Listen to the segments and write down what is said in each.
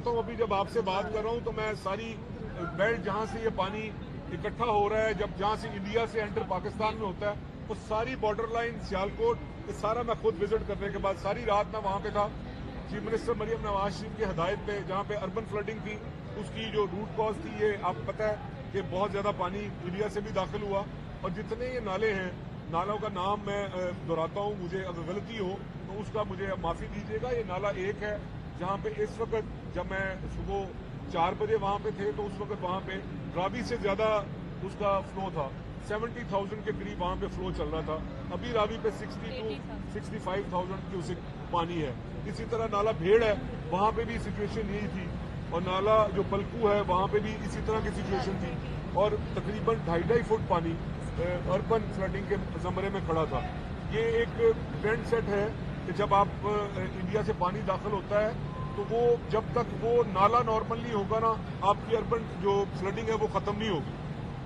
करता हूँ, अभी जब आपसे बात कर रहा हूँ तो मैं सारी बेल्ट जहाँ से ये पानी इकट्ठा हो रहा है, जहाँ से इंडिया से एंटर पाकिस्तान में होता है, वो सारी बॉर्डर लाइन सियालकोट, ये सारा मैं खुद विजिट करने के बाद सारी रात मैं वहाँ पे था। चीफ मिनिस्टर मरियम नवाज शरीफ की हदायत पे, जहाँ पे अर्बन फ्लडिंग थी, उसकी जो रूट कॉज थी, ये आपको पता है कि बहुत ज्यादा पानी इंडिया से भी दाखिल हुआ। और जितने ये नाले हैं, नालों का नाम मैं दोहराता हूँ, मुझे अगर गलती हो तो उसका मुझे माफी दीजिएगा। ये नाला एक है जहाँ पे इस वक्त, जब मैं सुबह 4 बजे वहाँ पे थे तो उस वक्त वहाँ पे रावी से ज्यादा उसका फ्लो था, 70,000 के करीब वहाँ पे फ्लो चल रहा था। अभी रावी पे 60 to 65,000 क्यूसिक पानी है। इसी तरह नाला भेड़ है, वहाँ पे भी सिचुएशन यही थी, और नाला जो पलकू है वहाँ पे भी इसी तरह की सिचुएशन थी, और तकरीबन 2.5 फुट पानी अर्बन फ्लडिंग के जमरे में खड़ा था। ये एक ट्रेंड सेट है कि जब आप इंडिया से पानी दाखिल होता है तो वो जब तक वो नाला नॉर्मल नहीं होगा ना, आपकी अर्बन जो फ्लडिंग है वो खत्म नहीं होगी।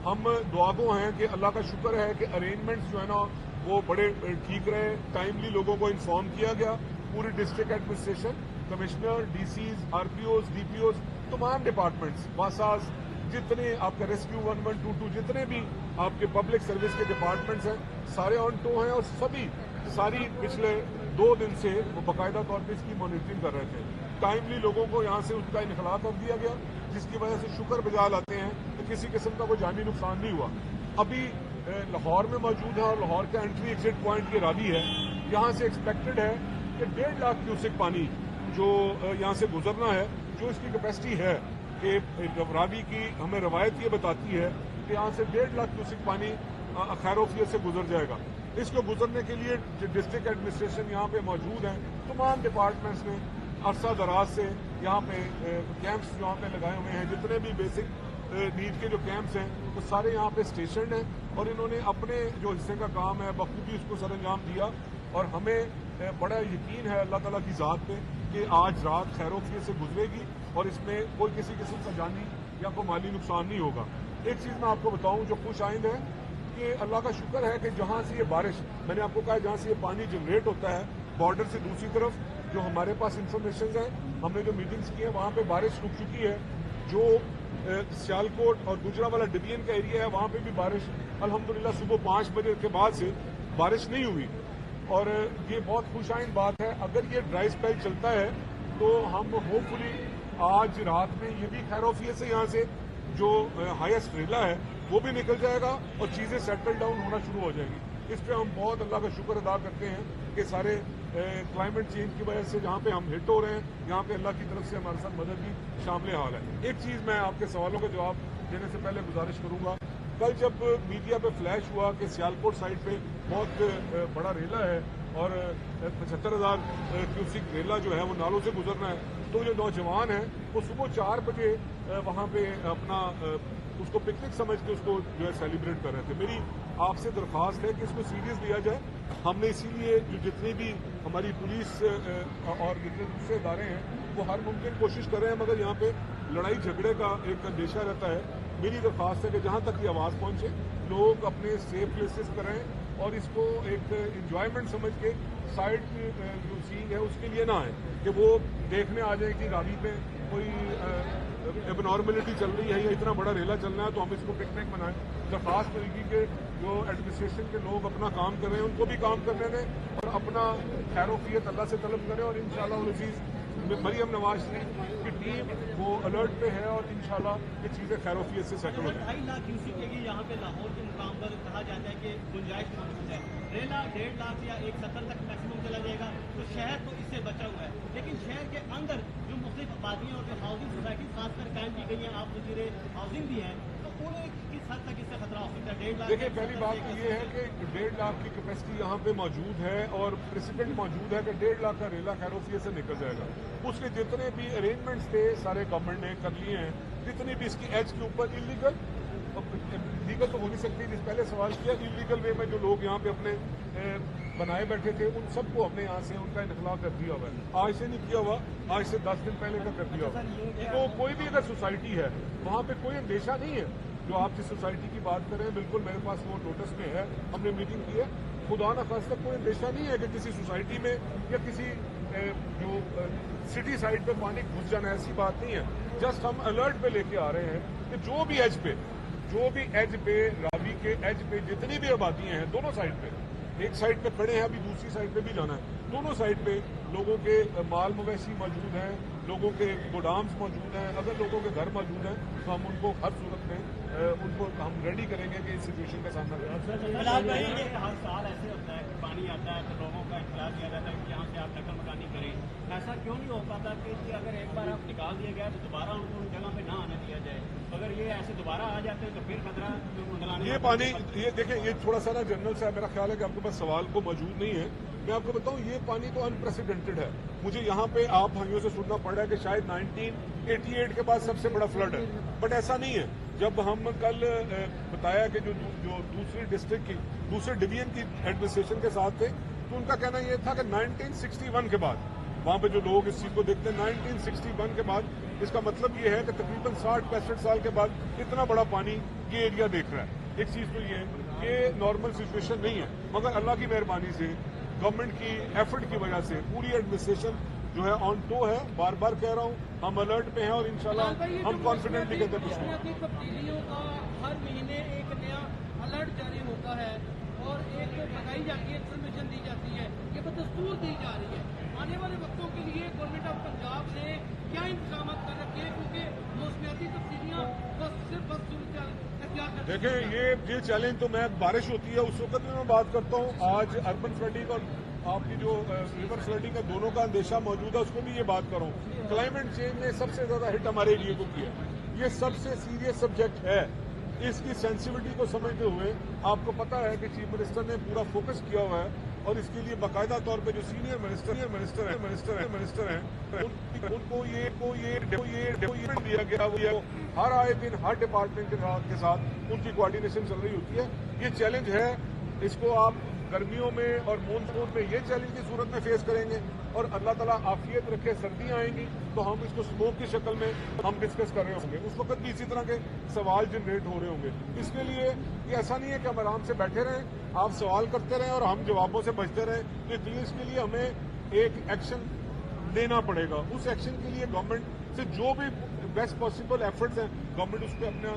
हम दुआगो हैं कि अल्लाह का शुक्र है कि अरेंजमेंट्स जो है ना वो बड़े ठीक रहे, टाइमली लोगों को इन्फॉर्म किया गया। पूरी डिस्ट्रिक्ट एडमिनिस्ट्रेशन, कमिश्नर, डीसीज, आरपीओज, डीपीओज, तमाम डिपार्टमेंट्स, वासाज, जितने आपका रेस्क्यू 1122, जितने भी आपके पब्लिक सर्विस के डिपार्टमेंट्स हैं, सारे ऑन टो हैं, और सारी पिछले 2 दिन से वो बाकायदा तौर पर इसकी मॉनिटरिंग कर रहे थे। टाइमली लोगों को यहाँ से उसका इनखला कर दिया गया, जिसकी वजह से शुक्र बजा लाते हैं कि किसी किस्म का कोई जानी नुकसान नहीं हुआ। अभी लाहौर में मौजूद है, और लाहौर का एंट्री एग्जिट पॉइंट ये रावी है। यहाँ से एक्सपेक्टेड है कि 1.5 लाख क्यूसिक पानी जो यहाँ से गुजरना है, जो इसकी कैपेसिटी है कि रावी की हमें रवायत ये बताती है कि यहाँ से 1.5 लाख क्यूसिक पानी खैरोफियत से गुजर जाएगा। इसको गुजरने के लिए डिस्ट्रिक्ट एडमिनिस्ट्रेशन यहाँ पे मौजूद है, तमाम डिपार्टमेंट्स ने अरसा दराज से यहाँ पे कैंप्स यहाँ पे लगाए हुए हैं। जितने भी बेसिक नीड के जो कैंप्स हैं वो सारे यहाँ पे स्टेशन हैं, और इन्होंने अपने जो हिस्से का काम है बखूबी उसको सरअंजाम दिया। और हमें बड़ा यकीन है अल्लाह ताला की ज़ात पे कि आज रात खैरोफियत से गुजरेगी, और इसमें कोई किसी किस्म का जानी या कोई माली नुकसान नहीं होगा। एक चीज़ मैं आपको बताऊं जो खुश आइंद है कि अल्लाह का शुक्र है कि जहाँ से ये बारिश, मैंने आपको कहा जहाँ से ये पानी जनरेट होता है बॉर्डर से दूसरी तरफ, जो हमारे पास इंफॉर्मेशन है, हमने जो मीटिंग्स की है वहाँ पे बारिश रुक चुकी है। जो सियालकोट और गुजरावाला डिवीजन का एरिया है वहाँ पे भी बारिश अल्हम्दुलिल्लाह सुबह 5 बजे के बाद से बारिश नहीं हुई, और ये बहुत खुशाइन बात है। अगर ये ड्राई स्पेल चलता है तो हम होपफुली आज रात में ये भी खैरोफियत से यहाँ से जो हाईएस्ट रेला है वो भी निकल जाएगा, और चीज़ें सेटल डाउन होना शुरू हो जाएंगी। इस पर हम बहुत अल्लाह का शुक्र अदा करते हैं कि सारे क्लाइमेट चेंज की वजह से जहाँ पे हम हिट हो रहे हैं, यहाँ पे अल्लाह की तरफ से हमारे साथ मदद भी शामिल हाल है। एक चीज़ मैं आपके सवालों का जवाब देने से पहले गुजारिश करूंगा, कल जब मीडिया पे फ्लैश हुआ कि सियालकोट साइड पे बहुत बड़ा रेला है और 75,000 क्यूसिक रेला जो है वो नालों से गुजरना है, तो जो नौजवान है वो सुबह 4 बजे वहाँ पे अपना उसको पिकनिक समझ के उसको जो है सेलिब्रेट कर रहे थे। मेरी आपसे दरख्वास्त है कि इसको सीरियस लिया जाए। हमने इसीलिए जो जितनी भी हमारी पुलिस और जितने दूसरे इदारे हैं वो हर मुमकिन कोशिश कर रहे हैं, मगर यहाँ पे लड़ाई झगड़े का एक अंदेशा रहता है। मेरी दरख्वास्त है कि जहाँ तक ये आवाज़ पहुँचे लोग अपने सेफ प्लेसेस करें, और इसको एक इंजॉयमेंट समझ के साइड जो सीन है उसके लिए ना आए कि वो देखने आ जाए कि रावी पे कोई एबनॉर्मलिटी चल रही है या इतना बड़ा रेला चलना है तो हम इसको पिकनिक मनाएं। दरख्वास्त करेगी कि जो एडमिनिस्ट्रेशन के लोग अपना काम कर रहे हैं उनको भी काम करने दें, और अपना खैरोफियत अल्लाह से तलब करें, और इंशाअल्लाह अज़ीज़ मरियम नवाज की टीम वो अलर्ट पे है, और इंशाअल्लाह ये चीज़ें खैरोफियत से सेटल हो जाएंगी। 2.5 लाख क्यूसिक के लिए यहाँ पे लाहौर के मुकाम पर कहा जाता है कि गुंजाइश मौजूद है। रेला 1.5 लाख या 170 तक मैक्सिमम चला जाएगा, तो शहर तो इससे बचा हुआ है, लेकिन शहर के अंदर जो मुख्तलिफ आबादियाँ और जो हाउसिंग सोसाइटी खासकर कायम की गई हैं, आप वज़ीर हाउसिंग भी हैं, तो उन्हें किस हद तक इससे खतरा हो सकता है? 1.5 लाख देखिए, पहली बात तो ये है कि 1.5 लाख की कैपेसिटी यहाँ पे मौजूद है, और प्रेसिडेंट मौजूद है कि 1.5 लाख का रेला खैरोफियत से निकल जाएगा। उसके जितने भी अरेंजमेंट्स थे सारे गवर्नमेंट ने कर लिए हैं। जितनी भी इसकी एज के ऊपर लीगल तो हो नहीं सकती, जिस पहले सवाल किया, इलीगल वे में जो लोग यहाँ पे अपने बनाए बैठे थे उन सबको हमने यहाँ से उनका इनखला कर दिया हुआ है। आज से नहीं किया हुआ, आज से 10 दिन पहले का कर दिया हुआ। तो कोई भी अगर सोसाइटी है वहाँ पे कोई अंदेशा नहीं है। जो आप जिस सोसाइटी की बात कर रहे हैं, बिल्कुल मेरे पास वो नोटिस में है, हमने मीटिंग की है। खुदा न खास्ता कोई अंदेशा नहीं है कि किसी सोसाइटी में या किसी जो सिटी साइड पे पानी घुस जाना ऐसी बात नहीं है। जस्ट हम अलर्ट पे लेके आ रहे हैं कि जो भी एज पे रावी के एज पे जितनी भी आबादियां हैं दोनों साइड पे, एक साइड पे खड़े हैं, अभी दूसरी साइड पे भी जाना है, दोनों साइड पे लोगों के माल मवेशी मौजूद हैं, लोगों के गोदाम्स मौजूद हैं। अगर लोगों के घर मौजूद हैं तो हम उनको हर सूरत में उनको हम रेडी करेंगे कि इस सिचुएशन का सामना करें। हर साल ऐसे होता है, पानी आता है तो लोगों का इतला दिया जाता है कि यहाँ से आप नकल मकानी करें। ऐसा क्यों नहीं हो पाता कि अगर एक बार आप निकाल दिया गया तो दोबारा उनको उन जगह पे ना आने दिया जाए? अगर ये ऐसे दोबारा आ जाते हैं तो फिर खतरा ये पानी, ये देखें, ये थोड़ा सा ना जनरल साहब, मेरा ख्याल है कि आपके पास सवाल को मौजूद नहीं है। मैं आपको बताऊं, ये पानी तो अनप्रेसिडेंटेड है। मुझे यहाँ पे आप भाइयों से सुनना पड़ रहा है कि शायद 1988 के बाद सबसे बड़ा फ्लड है, बट ऐसा नहीं है। जब हम कल बताया कि जो दूसरी डिस्ट्रिक्ट की दूसरे डिवीजन की एडमिनिस्ट्रेशन के साथ थे, तो उनका कहना ये था कि 1961 के बाद, वहाँ पे जो लोग इस चीज को देखते हैं, 1961 के बाद, इसका मतलब ये है कि तकरीबन 60-65 साल के बाद इतना बड़ा पानी ये एरिया देख रहा है। एक चीज तो ये है, ये नॉर्मल सिचुएशन नहीं है, मगर अल्लाह की मेहरबानी से, गवर्नमेंट की एफर्ट की वजह से पूरी एडमिनिस्ट्रेशन जो है ऑन टो है। बार बार कह रहा हूँ, हम अलर्ट पे हैं और इंशाल्लाह हम कॉन्फिडेंटली कहते हैं तब्दीलियों का हर महीने एक नया अलर्ट जारी होता है और एक बताई जाती है, इन्फॉर्मेशन दी जाती है, ये बदस्तूर दी जा रही है। आने वाले वक्तों के लिए गवर्नमेंट ऑफ पंजाब ने क्या इंतजाम कर रखे हैं, क्योंकि मौसमियाती तब्दीलियाँ देखें, ये चैलेंज तो मैं, बारिश होती है उस वक्त भी मैं बात करता हूँ। आज अर्बन फ्लडिंग और आपकी जो रिवर फ्लडिंग है, दोनों का अंदेशा मौजूद है, उसको भी ये बात करूँ। क्लाइमेट चेंज ने सबसे ज्यादा हिट हमारे एरिया को किया। ये सबसे सीरियस सब्जेक्ट है। इसकी सेंसिटिविटी को समझते हुए आपको पता है कि चीफ मिनिस्टर ने पूरा फोकस किया हुआ है और इसके लिए बाकायदा तौर पे जो सीनियर मिनिस्टर हैं उनको ये दिया गया। वो हर आए दिन हर डिपार्टमेंट के साथ उनकी कोऑर्डिनेशन चल रही होती है। ये चैलेंज है, इसको आप गर्मियों में और मानसून में ये चैलेंज की सूरत में फेस करेंगे और अल्लाह ताला आफियत रखे, सर्दियां आएंगी तो हम इसको स्मोक की शक्ल में हम डिस्कस कर रहे होंगे। उस वक्त भी इसी तरह के सवाल जनरेट हो रहे होंगे। इसके लिए ये ऐसा नहीं है कि हम आराम से बैठे रहें, आप सवाल करते रहें और हम जवाबों से बचते रहें। तो इसके लिए हमें एक एक्शन लेना पड़ेगा। उस एक्शन के लिए गवर्नमेंट से जो भी बेस्ट पॉसिबल एफर्ट्स हैं, गवर्नमेंट उस पर अपना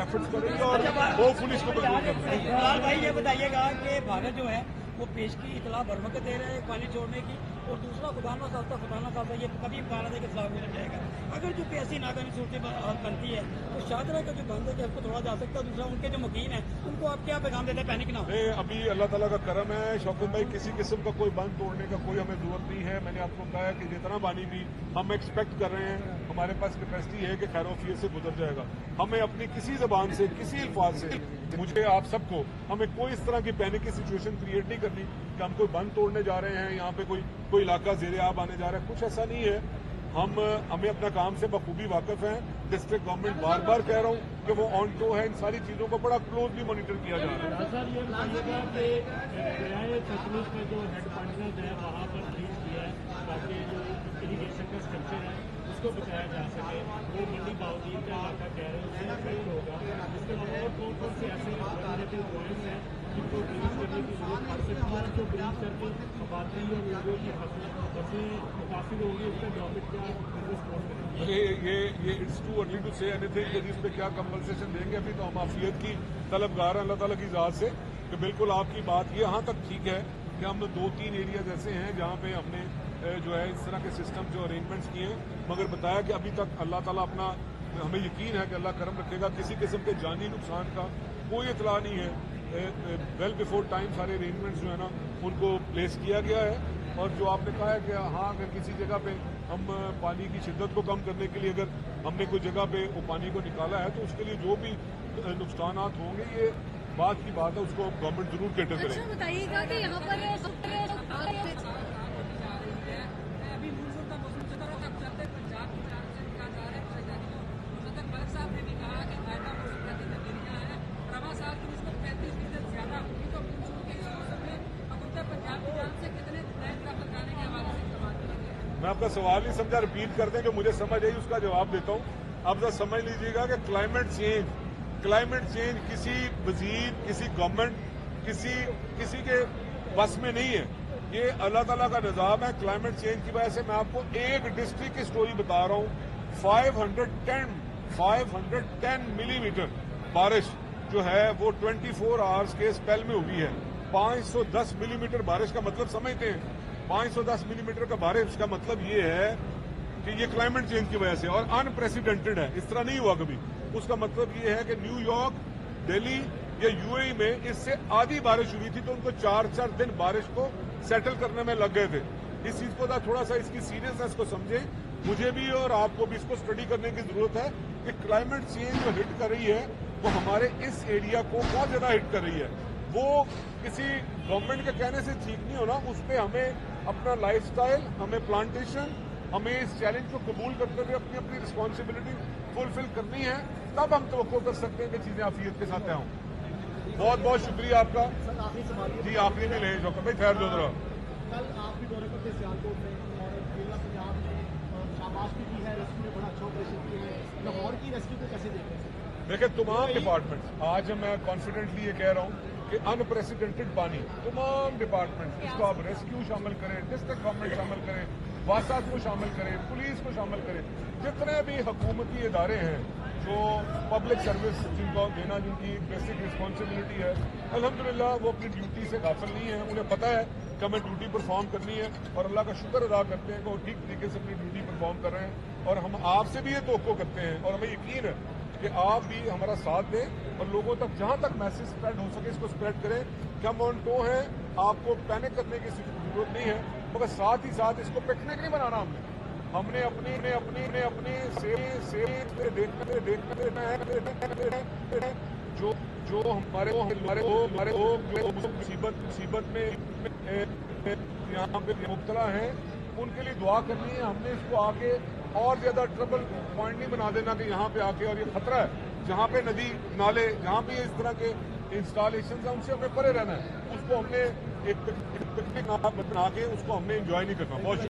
एफर्ट्स करेगी और होपफुली इसको कंट्रोल करेगी। भाई ये बताइएगा कि भारत जो है वो पेश की इतला बर वक्त दे रहे हैं पानी छोड़ने की, और दूसरा खुदा ना खास्ता ये कभी इम्कान है कि खिलाफ हो जाएगा। अगर जो ऐसी नाकानी सूरत बनती है तो शाहजरा का जो बंद है कि उसको थोड़ा जा सकता है। दूसरा उनके जो मकीन है उनको आप क्या पैगाम देते हैं, पैनिक ना हो? अभी अल्लाह ताला का करम है शौकत भाई, किसी किस्म का कोई बंद तोड़ने का कोई हमें जरूरत नहीं है। मैंने आपको बताया कि जितना पानी भी हम एक्सपेक्ट कर रहे हैं, हमारे पास कैपेसिटी है कि खैरोफियत से गुजर जाएगा। हमें अपनी किसी जबान से, किसी अल्फाज से, मुझे आप सबको, हमें कोई इस तरह की पैनिक की सिचुएशन क्रिएट नहीं करनी कि हम कोई बंद तोड़ने जा रहे हैं, यहाँ पे कोई इलाका ज़ेरे आब आने जा रहा है। कुछ ऐसा नहीं है। हमें अपना काम से बखूबी वाकिफ हैं। डिस्ट्रिक्ट गवर्नमेंट बार बार कह रहा हूँ कि वो ऑन टो है, इन सारी चीजों को बड़ा क्लोजली मॉनिटर किया जा रहा है। सर ये बताइएगा कि दरियाए सतलुज में जो हेड पार्टनर है वहाँ पर रिलीज किया है ताकि जो इरीगेशन का स्ट्रक्चर है उसको बचाया जा सके। वो मंडी बाउद्दीन का इलाका कह रहे हैं उससे अफेक्ट होगा। इसके अलावा और कौन से ऐसे वल्नरेबल पॉइंट्स हैं जिनको ब्रीज करने की जरूरत पड़ सकती है, जो ब्रीज करके आबादी और लोगों की फसलें मुतासिर होंगी, उसका गवर्नमेंट क्या रिस्पॉन्स करेगी? ये it's too early to say anything कि जिस पे क्या कंपनसेशन देंगे। अभी तो हम आफियत की तलबगार हैं अल्लाह ताला की ज़ात से कि बिल्कुल आपकी बात ये यहाँ तक ठीक है कि हम 2-3 एरियाज ऐसे हैं जहाँ पे हमने जो है इस तरह के सिस्टम जो अरेंजमेंट्स किए हैं, मगर बताया कि अभी तक अल्लाह ताला अपना, हमें यकीन है कि अल्लाह करम रखेगा, किसी किस्म के जानी नुकसान का कोई इतला नहीं है। वेल बिफोर टाइम सारे अरेंजमेंट्स जो है ना उनको प्लेस किया गया है। और जो आपने कहा है कि हाँ, अगर किसी जगह पे हम पानी की शिद्दत को कम करने के लिए अगर हमने कोई जगह पे वो पानी को निकाला है तो उसके लिए जो भी नुकसान होंगे, ये बात की बात है, उसको गवर्नमेंट जरूर कैटर करेगी। अच्छा बताइएगा कि यहाँ पर अभी मानसून का मौसम चल रहा था, अब चलते पंजाब की तरफ से कहा जा रहा है सदर मलिक साहब ने भी कहा कि आयता मौसम की तब्दीलियाँ हैं, रवा साल की निस्बत 35% ज्यादा होगी। तो मानसून के इस मौसम में अब उत्तर पंजाब की जानब से कितने नए दखल जाने के हवाले से सवाल किया? मैं आपका सवाल नहीं समझा, रिपीट कर दें जो मुझे समझ आई उसका जवाब देता हूँ। अब जरा समझ लीजिएगा कि क्लाइमेट चेंज किसी वजीर, किसी गवर्नमेंट, किसी के बस में नहीं है। ये अल्लाह ताला का निज़ाम है। क्लाइमेट चेंज की वजह से मैं आपको एक डिस्ट्रिक्ट की स्टोरी बता रहा हूँ। 510 मिलीमीटर बारिश जो है वो 24 आवर्स के स्पेल में हुई है। 510 मिलीमीटर बारिश का मतलब समझते हैं? 510 मिलीमीटर का बारिश का मतलब ये है कि ये क्लाइमेट चेंज की वजह से और अनप्रेसिडेंटेड है, इस तरह नहीं हुआ कभी। उसका मतलब ये है कि न्यूयॉर्क, दिल्ली या यूएई में इससे आधी बारिश हुई थी तो उनको 4 दिन बारिश को सेटल करने में लग गए थे। इस चीज को थोड़ा सा इसकी सीरियसनेस को समझें। मुझे भी और आपको भी इसको स्टडी करने की जरूरत है कि क्लाइमेट चेंज जो हिट कर रही है वो हमारे इस एरिया को बहुत ज्यादा हिट कर रही है। वो किसी गवर्नमेंट के कहने से ठीक नहीं होना, उस पर हमें अपना लाइफस्टाइल, हमें प्लांटेशन, हमें इस चैलेंज को कबूल करते हुए अपनी अपनी रिस्पॉन्सिबिलिटी फुलफिल करनी है, तब हम तवक्को कर सकते हैं कि चीजें आफियत के साथ हों। बहुत बहुत शुक्रिया आपका जी। आखिरी में ले जाओ भाई, ठहर दो जरा। कल आप भी दौरे पर थे सियालकोट में और जिला पंजाब ने शाबाश भी की है, रेस्क्यू में बड़ा अच्छा ऑपरेशन किया है। लाहौर की रेस्क्यू को कैसे देख रहे हैं? देखिए, तमाम डिपार्टमेंट्स, आज मैं कॉन्फिडेंटली ये कह रहा हूँ कि अनप्रेसिडेंटेड पानी, तमाम डिपार्टमेंट, इसको आप रेस्क्यू शामिल करें, डिस्ट्रिक्ट गवर्नमेंट शामिल करें, वासात को शामिल करें, पुलिस को शामिल करें, जितने भी हुकूमती इदारे हैं जो पब्लिक सर्विस जिनको देना, जिनकी बेसिक रिस्पॉन्सिबिलिटी है, अल्हम्दुलिल्लाह वो अपनी ड्यूटी से गाफिल नहीं है। उन्हें पता है कि हमें ड्यूटी परफॉर्म करनी है और अल्लाह का शुक्र अदा करते हैं कि वो ठीक तरीके से अपनी ड्यूटी परफॉर्म कर रहे हैं। और हम आपसे भी ये तवक्को करते हैं और हमें यकीन है कि आप भी हमारा साथ दें और लोगों तक जहां तक मैसेज स्प्रेड हो सके इसको स्प्रेड करें कि हम ऑन टो हैं। आपको पैनिक करने की जरूरत नहीं है, मगर साथ ही साथ इसको पिकनिक नहीं बनाना। हमने अपने से देखना है जो हमारे मुसीबत में यहाँ पे मुब्तला हैं, उनके लिए दुआ करनी है। हमने इसको आगे और ज्यादा ट्रबल पॉइंट नहीं बना देना कि यहाँ पे आके, और ये खतरा है जहाँ पे नदी नाले, जहाँ पे इस तरह के इंस्टॉलेशन है उनसे हमें परे रहना है। उसको हमने एक पिकनिक बना के उसको हमने एंजॉय नहीं करना। बहुत